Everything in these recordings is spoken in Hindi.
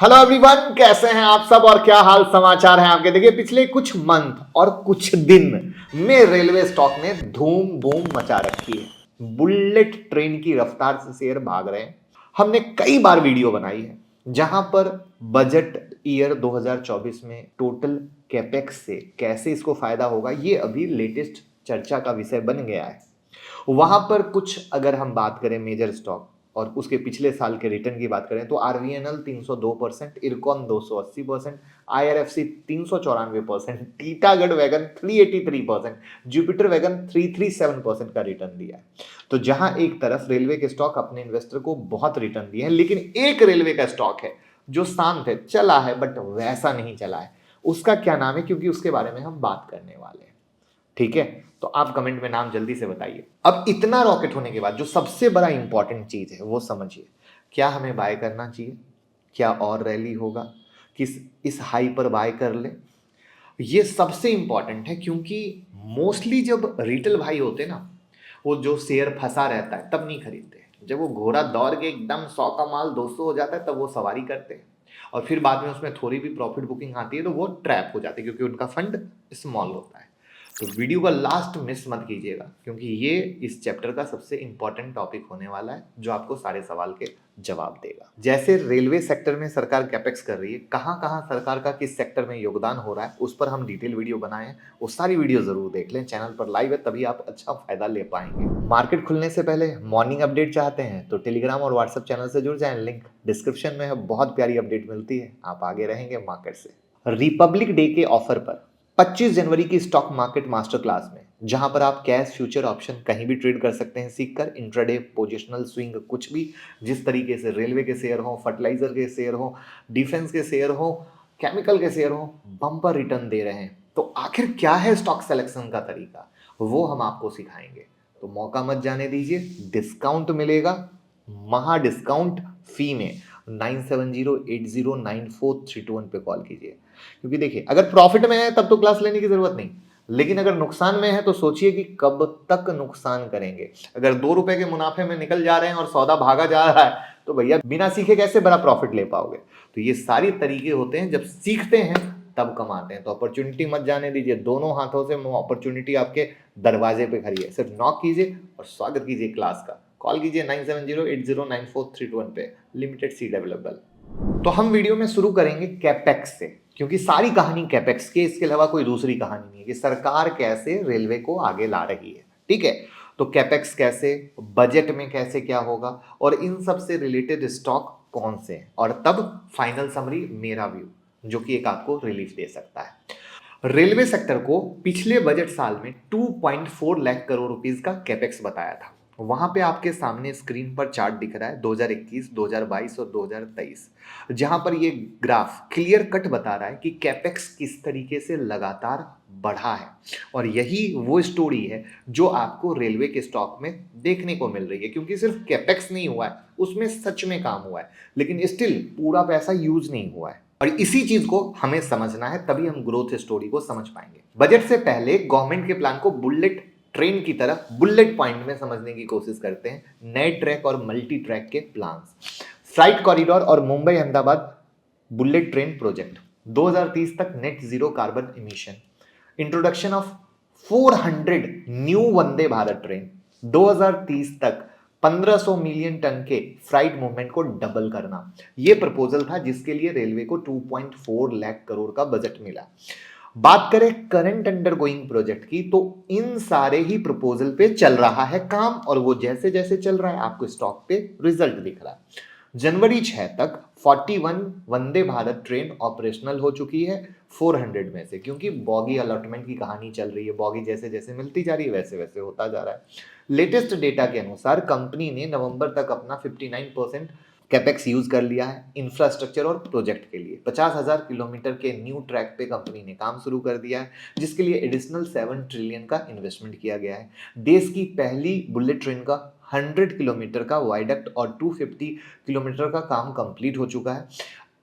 हेलो एवरीवन, कैसे हैं आप सब और क्या हाल समाचार हैं आपके। देखिए, पिछले कुछ मंथ और कुछ दिन में रेलवे स्टॉक ने धूम बूम मचा रखी है। बुलेट ट्रेन की रफ्तार से शेयर भाग रहे हैं। हमने कई बार वीडियो बनाई है जहां पर बजट ईयर 2024 में टोटल कैपेक्स से कैसे इसको फायदा होगा, ये अभी लेटेस्ट चर्चा का विषय बन गया है। वहां पर कुछ अगर हम बात करें मेजर स्टॉक और उसके पिछले साल के रिटर्न की बात करें तो RVNL 302%, IRCON 280%, IRFC 394%, Titagarh wagon 383%, Jupiter wagon 337% का रिटर्न दिया है। तो जहां एक तरफ रेलवे के स्टॉक अपने इन्वेस्टर को बहुत रिटर्न दिए हैं, लेकिन एक रेलवे का स्टॉक है जो शांत है, चला है बट वैसा नहीं चला है। उसका क्या नाम है, क्योंकि उसके बारे में हम बात करने वाले हैं। ठीक है, तो आप कमेंट में नाम जल्दी से बताइए। अब इतना रॉकेट होने के बाद जो सबसे बड़ा इंपॉर्टेंट चीज है वो समझिए। क्या हमें बाय करना चाहिए? क्या और रैली होगा? किस इस हाई पर बाय कर ले? ये सबसे इंपॉर्टेंट है, क्योंकि मोस्टली जब रिटेल भाई होते ना, वो जो शेयर फंसा रहता है तब नहीं खरीदते। जब वो घोड़ा दौड़ के एकदम 100 का माल 200 हो जाता है तब वो सवारी करते हैं, और फिर बाद में उसमें थोड़ी भी प्रॉफिट बुकिंग आती है तो वो ट्रैप हो जाते हैं, क्योंकि उनका फंड स्मॉल होता है। तो वीडियो का लास्ट मिस मत कीजिएगा, क्योंकि ये इस चैप्टर का सबसे इंपॉर्टेंट टॉपिक होने वाला है जो आपको सारे सवाल के जवाब देगा। जैसे रेलवे सेक्टर में सरकार कैपेक्स कर रही है, कहां कहां सरकार का किस सेक्टर में योगदान हो रहा है, उस पर हम डिटेल वीडियो बनाए हैं। वो सारी वीडियो जरूर देख लें, चैनल पर लाइव है, तभी आप अच्छा फायदा ले पाएंगे। मार्केट खुलने से पहले मॉर्निंग अपडेट चाहते हैं तो टेलीग्राम और व्हाट्सएप चैनल से जुड़ जाएं, लिंक डिस्क्रिप्शन में है। बहुत प्यारी अपडेट मिलती है, आप आगे रहेंगे मार्केट से। रिपब्लिक डे के ऑफर पर 25 जनवरी की स्टॉक मार्केट मास्टर क्लास में, जहां पर आप कैश फ्यूचर ऑप्शन कहीं भी ट्रेड कर सकते हैं सीखकर, इंट्राडे पोजिशनल स्विंग कुछ भी, जिस तरीके से रेलवे के शेयर हो, फर्टिलाइजर के शेयर हो, डिफेंस के शेयर हो, केमिकल के शेयर हो, बम्पर रिटर्न दे रहे हैं। तो आखिर क्या है स्टॉक सिलेक्शन का तरीका, वो हम आपको सिखाएंगे। तो मौका मत जाने दीजिए, डिस्काउंट मिलेगा महा डिस्काउंट फी में। 9708094321 पे कॉल कीजिए, क्योंकि देखिए अगर प्रॉफिट में है तब तो क्लास लेने की जरूरत नहीं, लेकिन अगर नुकसान में है तो सोचिए कि कब तक नुकसान करेंगे। अगर 2 रुपए के मुनाफे में निकल जा रहे हैं और सौदा भागा जा रहा है तो भैया बिना सीखे कैसे बड़ा प्रॉफिट ले पाओगे। तो ये सारी तरीके होते हैं, जब सीखते हैं तब कमाते हैं। तो अपॉर्चुनिटी मत जाने दीजिए, दोनों हाथों से अपॉर्चुनिटी आपके दरवाजे पे खड़ी है। सिर्फ नॉक कीजिए और स्वागत कीजिए क्लास का। कॉल कीजिए 9708094321 पे, लिमिटेड सीट अवेलेबल। तो हम वीडियो में शुरू करेंगे कैपेक्स से, क्योंकि सारी कहानी कैपेक्स की, इसके अलावा कोई दूसरी कहानी नहीं है कि सरकार कैसे रेलवे को आगे ला रही है। ठीक है, तो कैपेक्स कैसे, बजट में कैसे क्या होगा, और इन सब से रिलेटेड स्टॉक कौन से हैं, और तब फाइनल समरी मेरा व्यू, जो कि एक आपको रिलीफ दे सकता है। रेलवे सेक्टर को पिछले बजट साल में 2.4 लाख करोड़ रुपीस का कैपेक्स बताया था। वहां पे आपके सामने स्क्रीन पर चार्ट दिख रहा है 2021, 2022 और 2023, जहां पर ये ग्राफ क्लियर कट बता रहा है कि कैपेक्स किस तरीके से लगातार बढ़ा है। और यही वो स्टोरी है जो आपको रेलवे के स्टॉक में देखने को मिल रही है, क्योंकि सिर्फ कैपेक्स नहीं हुआ है, उसमें सच में काम हुआ है, लेकिन स्टिल पूरा पैसा यूज नहीं हुआ है। और इसी चीज को हमें समझना है, तभी हम ग्रोथ स्टोरी को समझ पाएंगे। बजट से पहले गवर्नमेंट के प्लान को बुलेट ट्रेन की तरह बुलेट पॉइंट में समझने की कोशिश करते हैं। नए ट्रैक और मल्टी ट्रैक के प्लान्स, फ्राइट कॉरिडोर और Mumbai Ahmedabad bullet train project, 2030 तक net zero carbon emission, introduction of 400 new Vande Bharat train, 2030 तक 1500 मिलियन टन के फ्राइट मूवमेंट को डबल करना। यह प्रपोजल था जिसके लिए रेलवे को 2.4 लाख करोड़ का बजट मिला। बात करें करंट अंडर गोइंग प्रोजेक्ट की, तो इन सारे ही प्रपोजल पे चल रहा है काम, और वो जैसे जैसे चल रहा है आपको स्टॉक पे रिजल्ट दिख रहा है। जनवरी 6 तक 41 वंदे भारत ट्रेन ऑपरेशनल हो चुकी है 400 में से, क्योंकि बॉगी अलॉटमेंट की कहानी चल रही है, बॉगी जैसे जैसे मिलती जा रही है वैसे वैसे होता जा रहा है। लेटेस्ट डेटा के अनुसार कंपनी ने नवंबर तक अपना 59% कैपेक्स यूज कर लिया है इंफ्रास्ट्रक्चर और प्रोजेक्ट के लिए। 50,000 किलोमीटर के न्यू ट्रैक पे कंपनी ने काम शुरू कर दिया है, जिसके लिए एडिशनल 7 ट्रिलियन का इन्वेस्टमेंट किया गया है। देश की पहली बुलेट ट्रेन का 100 किलोमीटर का वाइडक्ट और 250 किलोमीटर का काम कंप्लीट हो चुका है।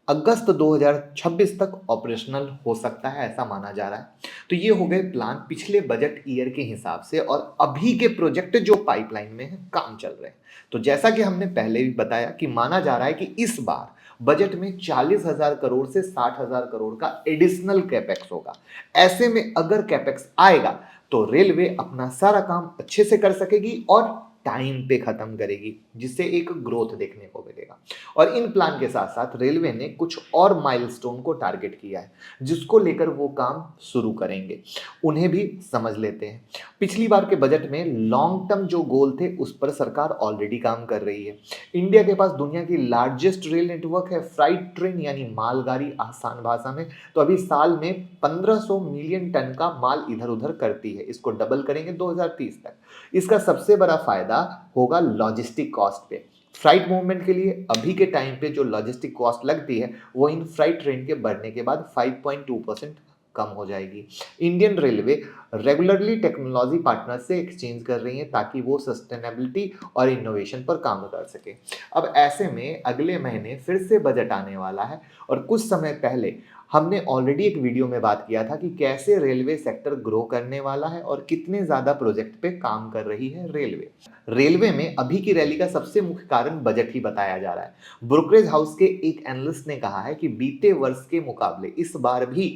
अगस्त 2026 तक ऑपरेशनल हो सकता है, ऐसा माना जा रहा है। तो ये हो गए प्लान पिछले बजट ईयर के हिसाब से, और अभी के प्रोजेक्ट जो पाइपलाइन में है, काम चल रहे हैं। तो जैसा कि हमने पहले भी बताया कि माना जा रहा है कि इस बार बजट में 40,000 करोड़ से 60,000 करोड़ का एडिशनल कैपेक्स होगा। ऐसे में अगर कैपेक्स आएगा तो रेलवे अपना सारा काम अच्छे से कर सकेगी और टाइम पे खत्म करेगी, जिससे एक ग्रोथ देखने को मिलेगा। और इन प्लान के साथ साथ रेलवे ने कुछ और माइलस्टोन को टारगेट किया है, जिसको लेकर वो काम शुरू करेंगे, उन्हें भी समझ लेते हैं। पिछली बार के बजट में लॉन्ग टर्म जो गोल थे उस पर सरकार ऑलरेडी काम कर रही है। इंडिया के पास दुनिया की लार्जेस्ट रेल नेटवर्क है, फ्राइट ट्रेन यानी मालगाड़ी आसान भाषा में। तो अभी साल में 1500 मिलियन टन का माल इधर उधर करती है, इसको डबल करेंगे 2030 तक। इसका सबसे बड़ा फायदा होगा लॉजिस्टिक कॉस्ट पे। फ्राइट मूवमेंट के लिए अभी के टाइम पे जो लॉजिस्टिक कॉस्ट लगती है वो इन फ्राइट ट्रेन के बढ़ने के बाद 5.2% कम हो जाएगी। Indian railway regularly technology partner से एक्सचेंज कर रही है ताकि वो सस्टेनेबिलिटी और इनोवेशन पर काम कर सके। अब ऐसे में अगले महीने फिर से बजट आने वाला है, और कुछ समय पहले हमने ऑलरेडी एक वीडियो में बात किया था कि कैसे रेलवे सेक्टर ग्रो करने वाला है और कितने ज्यादा प्रोजेक्ट पे काम कर रही है रेलवे। रेलवे में अभी की रैली का सबसे मुख्य कारण बजट ही बताया जा रहा है। ब्रोकरेज हाउस के एक एनालिस्ट ने कहा है कि बीते वर्ष के मुकाबले इस बार भी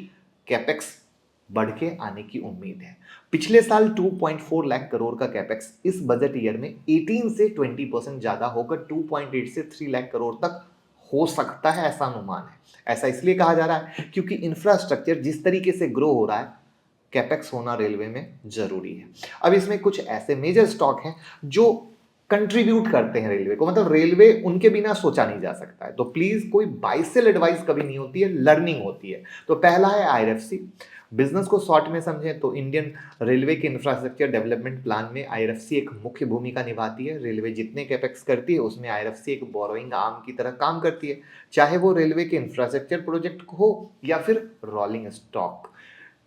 कैपेक्स बढ़ के आने की उम्मीद है। पिछले साल 2.4 लाख करोड़ का कैपेक्स इस बजट ईयर में 18 से 20% ज्यादा होकर 2.8 से 3 लाख करोड़ तक हो सकता है, ऐसा अनुमान है। ऐसा इसलिए कहा जा रहा है क्योंकि इंफ्रास्ट्रक्चर जिस तरीके से ग्रो हो रहा है, कैपेक्स होना रेलवे में जरूरी है। अब इसमें कुछ ऐसे मेजर स्टॉक हैं जो कंट्रीब्यूट करते हैं रेलवे को, मतलब रेलवे उनके बिना सोचा नहीं जा सकता है। तो प्लीज कोई बाय सेल एडवाइस कभी नहीं होती है, लर्निंग होती है। तो पहला है आईआरएफसी। बिजनेस को शॉर्ट में समझें तो इंडियन रेलवे के इंफ्रास्ट्रक्चर डेवलपमेंट प्लान में आईआरएफसी एक मुख्य भूमिका निभाती है। रेलवे जितने कैपेक्स करती है उसमें आईआरएफसी एक बोरोइंग आर्म की तरह काम करती है, चाहे वो रेलवे के इंफ्रास्ट्रक्चर प्रोजेक्ट हो या फिर रोलिंग स्टॉक।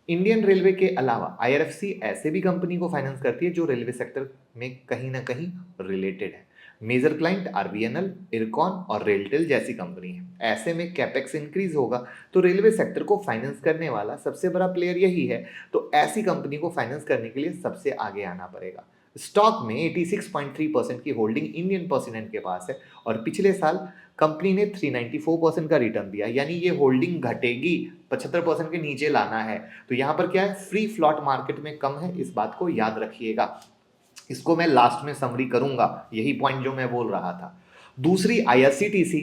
इंडियन रेलवे के अलावा आईआरएफसी ऐसे भी कंपनी को फाइनेंस करती है जो रेलवे सेक्टर में कहीं ना कहीं रिलेटेड है। मेजर क्लाइंट आरबीएनएल, इरकॉन और रेलटेल जैसी कंपनी है। ऐसे में कैपेक्स इंक्रीज होगा तो रेलवे सेक्टर को फाइनेंस करने वाला सबसे बड़ा प्लेयर यही है, तो ऐसी कंपनी को फाइनेंस करने के लिए सबसे आगे आना पड़ेगा। स्टॉक में 86.3% की होल्डिंग इंडियन पर्सिडेंट के पास है, और पिछले साल कंपनी ने 394% का रिटर्न दिया, यानी ये होल्डिंग घटेगी, 75% के नीचे लाना है। तो यहां पर क्या है, फ्री फ्लॉट मार्केट में कम है, इस बात को याद रखिएगा। इसको मैं लास्ट में समरी करूंगा, यही पॉइंट जो मैं बोल रहा था। दूसरी आईआरसीटीसी।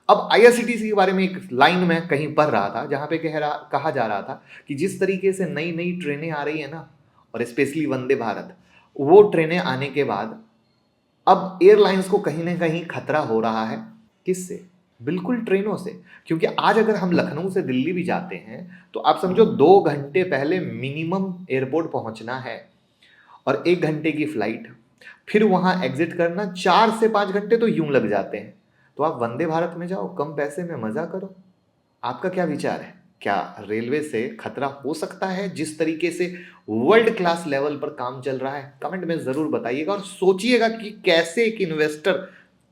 अब आईआरसीटीसी के बारे में एक लाइन में कहीं पढ़ रहा था जहां पे कहा जा रहा था कि जिस तरीके से नई नई ट्रेनें आ रही है ना, और स्पेशली वंदे भारत, वो ट्रेनें आने के बाद अब एयरलाइंस को कहीं ना कहीं खतरा हो रहा है। किससे? बिल्कुल ट्रेनों से। क्योंकि आज अगर हम लखनऊ से दिल्ली भी जाते हैं तो आप समझो 2 घंटे पहले मिनिमम एयरपोर्ट पहुंचना है, और 1 घंटे की फ्लाइट, फिर वहां एग्जिट करना 4 से 5 घंटे तो यूं लग जाते हैं। तो आप वंदे भारत में जाओ, कम पैसे में मजा करो। आपका क्या विचार है? क्या रेलवे से खतरा हो सकता है जिस तरीके से वर्ल्ड क्लास लेवल पर काम चल रहा है? कमेंट में जरूर बताइएगा और सोचिएगा कि कैसे एक इन्वेस्टर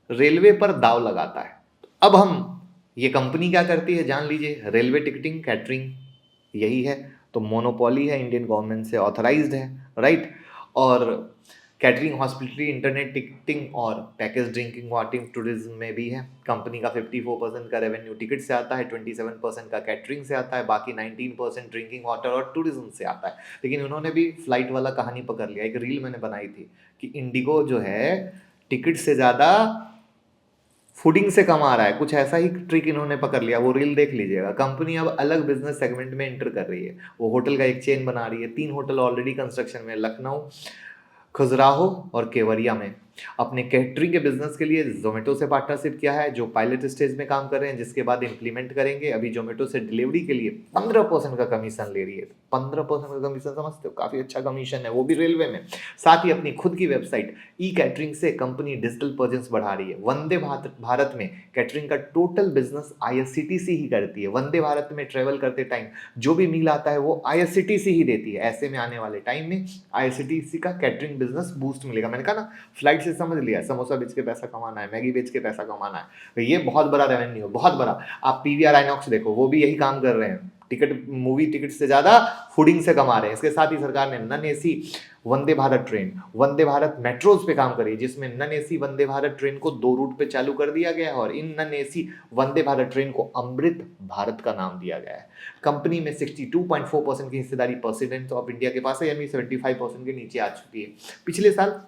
रेलवे पर दाव लगाता है। अब हम ये कंपनी क्या करती है जान लीजिए, रेलवे टिकटिंग कैटरिंग, यही है। तो मोनोपोली है, इंडियन गवर्नमेंट से ऑथराइज्ड है, राइट। और कैटरिंग, हॉस्पिटलिटी, इंटरनेट टिकटिंग और पैकेज ड्रिंकिंग वाटर टूरिज्म में भी है। कंपनी का 54% का रेवेन्यू टिकट से आता है, 27% का कैटरिंग से आता है, बाकी 19% ड्रिंकिंग वाटर और टूरिज्म से आता है। लेकिन उन्होंने भी फ्लाइट वाला कहानी पकड़ लिया। एक रील मैंने बनाई थी कि इंडिगो जो है टिकट से ज़्यादा फूडिंग से कमा रहा है, कुछ ऐसा ही ट्रिक इन्होंने पकड़ लिया। वो रील देख लीजिएगा। कंपनी अब अलग बिजनेस सेगमेंट में एंटर कर रही है, वो होटल का एक चेन बना रही है। 3 होटल ऑलरेडी कंस्ट्रक्शन में, लखनऊ, खजुराहो और केवड़िया में। अपने कैटरिंग के बिजनेस के लिए जोमेटो से पार्टनरशिप किया है, जो पायलट स्टेज में काम कर रहे हैं, जिसके बाद इंप्लीमेंट करेंगे। अभी जोमेटो से डिलीवरी के लिए 15% का कमीशन ले रही है। 15% का कमीशन समझते हो? काफी अच्छा कमीशन है, वो भी रेलवे में। साथ ही अपनी खुद की वेबसाइट ई कैटरिंग से कंपनी डिजिटल प्रेजेंस बढ़ा रही है। वंदे भारत में कैटरिंग का टोटल बिजनेस आईआरसीटीसी ही करती है। वंदे भारत में ट्रेवल करते टाइम जो भी मील आता है वो आईआरसीटीसी ही देती है। ऐसे में आने वाले टाइम में आईआरसीटीसी का कैटरिंग बिजनेस बूस्ट मिलेगा। मैंने कहा ना, फ्लाइट मैसेज समझ लिया, समोसा बेच के पैसा कमाना है, मैगी बेच के पैसा कमाना है, तो ये बहुत बड़ा रेवेन्यू, बहुत बड़ा। आप पीवीआर आइनॉक्स देखो, वो भी यही काम कर रहे हैं, टिकट, मूवी टिकट से ज्यादा फूडिंग से कमा रहे हैं। इसके साथ ही सरकार ने none AC Vande Bharat train, Vande Bharat metros पे काम करी, जिसमें none AC Vande Bharat train को 2 रूट पे चालू कर दिया गया है और इन none AC Vande Bharat train को अमृत भारत का नाम दिया गया है। कंपनी में 62.4% की हिस्सेदारी प्रेसिडेंट ऑफ इंडिया के पास है, यानी 75% के नीचे आ चुकी है। पिछले साल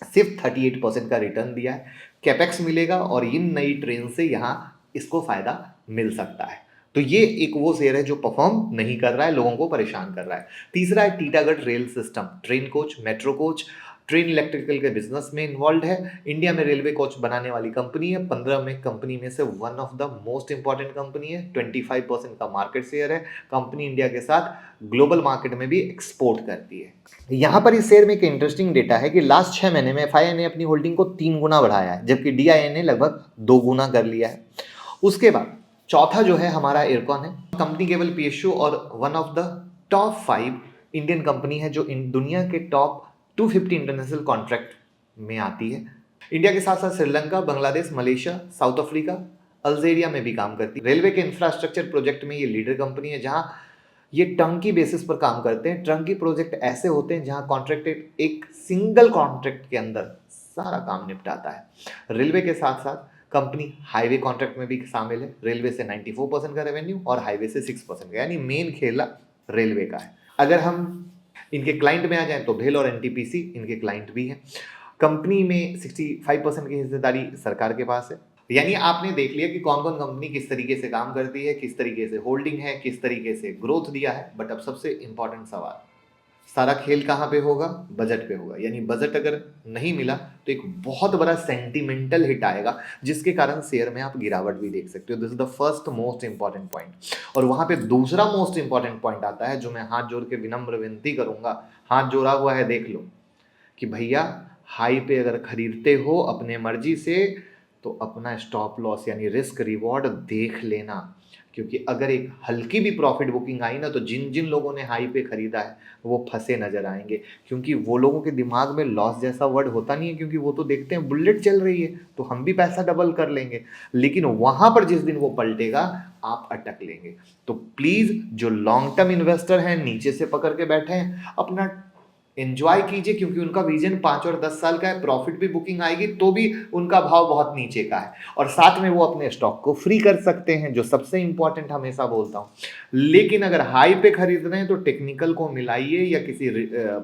सिर्फ 38% का रिटर्न दिया है, कैपेक्स मिलेगा और इन नई ट्रेन से यहाँ इसको फायदा मिल सकता है। तो ये एक वो शेयर है जो परफॉर्म नहीं कर रहा है, लोगों को परेशान कर रहा है। तीसरा है Titagarh rail system, train coach, metro coach, train electrical के बिजनेस में इन्वॉल्व है। इंडिया में रेलवे कोच बनाने वाली कंपनी है, 15 में कंपनी में से one of the most important company है, 25% का मार्केट शेयर है। कंपनी इंडिया के साथ ग्लोबल मार्केट में भी एक्सपोर्ट करती है। यहाँ पर इस शेयर में एक इंटरेस्टिंग डेटा है कि लास्ट 6 महीने में एफआईआई ने अपनी होल्डिंग को 3 गुना बढ़ाया है, जबकि डीआईआई ने लगभग 2 गुना कर लिया है। उसके बाद चौथा जो है हमारा इरकॉन है, कंपनी केवल पीएसयू और one of the top 5 Indian company है जो इन दुनिया के टॉप 250 इंटरनेशनल कॉन्ट्रैक्ट में आती है। इंडिया के साथ साथ Sri Lanka, Bangladesh, Malaysia, south Africa, Algeria में भी काम करती है। रेलवे के इंफ्रास्ट्रक्चर प्रोजेक्ट में ये लीडर कंपनी है, जहां ये टर्नकी बेसिस पर काम करते हैं। टर्नकी प्रोजेक्ट ऐसे होते हैं जहां कॉन्ट्रैक्टेड एक सिंगल कॉन्ट्रैक्ट के अंदर सारा काम निपटाता है। रेलवे के साथ साथ कंपनी हाईवे कॉन्ट्रैक्ट में भी शामिल है। रेलवे से 94% का रेवेन्यू और हाईवे से 6% का, यानी मेन खेला रेलवे का है। अगर हम इनके क्लाइंट में आ जाएं तो भेल और एनटीपीसी इनके क्लाइंट भी हैं। कंपनी में 65% की हिस्सेदारी सरकार के पास है। यानी आपने देख लिया कि कौन कौन कंपनी किस तरीके से काम करती है, किस तरीके से होल्डिंग है, किस तरीके से ग्रोथ दिया है। बट अब सबसे इंपॉर्टेंट सवाल, सारा खेल कहाँ पे होगा? बजट पे होगा। यानी बजट अगर नहीं मिला तो एक बहुत बड़ा सेंटिमेंटल हिट आएगा, जिसके कारण शेयर में आप गिरावट भी देख सकते हो। This is the first most important point. और वहां पे दूसरा मोस्ट इंपॉर्टेंट पॉइंट आता है, जो मैं हाथ जोड़ के विनम्र विनती करूंगा, हाथ जोड़ा हुआ है देख लो, कि भैया हाई पे अगर खरीदते हो अपने मर्जी से तो अपना स्टॉप लॉस यानी रिस्क रिवॉर्ड देख लेना, क्योंकि अगर एक हल्की भी प्रॉफिट बुकिंग आई ना तो जिन जिन लोगों ने हाई पे खरीदा है वो फंसे नजर आएंगे, क्योंकि वो लोगों के दिमाग में लॉस जैसा वर्ड होता नहीं है, क्योंकि वो तो देखते हैं बुलेट चल रही है तो हम भी पैसा डबल कर लेंगे, लेकिन वहां पर जिस दिन वो पलटेगा आप अटक लेंगे। तो प्लीज जो लॉन्ग टर्म इन्वेस्टर हैं, नीचे से पकड़ के बैठे हैं, अपना एंजॉय कीजिए, क्योंकि उनका विजन 5 और 10 साल का है। प्रॉफिट भी बुकिंग आएगी तो भी उनका भाव बहुत नीचे का है, और साथ में वो अपने स्टॉक को फ्री कर सकते हैं, जो सबसे इंपॉर्टेंट हमेशा बोलता हूं। लेकिन अगर हाई पे खरीद रहे हैं तो टेक्निकल को मिलाइए या किसी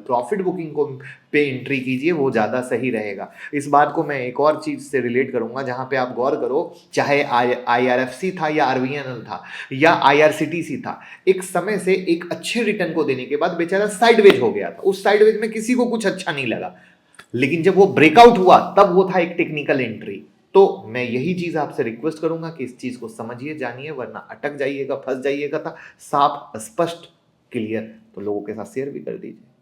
प्रॉफिट बुकिंग को पे एंट्री कीजिए, वो ज्यादा सही रहेगा। इस बात को मैं एक और चीज से रिलेट करूंगा, जहां पे आप गौर करो, चाहे आईआरएफसी था या आरवीएनएल था या आईआरसीटीसी था, एक समय से एक अच्छे रिटर्न को देने के बाद बेचारा साइडवेज हो गया था। उस साइडवेज में किसी को कुछ अच्छा नहीं लगा, लेकिन जब वो ब्रेकआउट हुआ तब वो था एक टेक्निकल एंट्री। तो मैं यही चीज आपसे रिक्वेस्ट करूंगा कि इस चीज को समझिए, जानिए, वरना अटक जाइएगा, फंस जाइएगा। था साफ, स्पष्ट, क्लियर, तो लोगों के साथ शेयर भी कर दीजिए।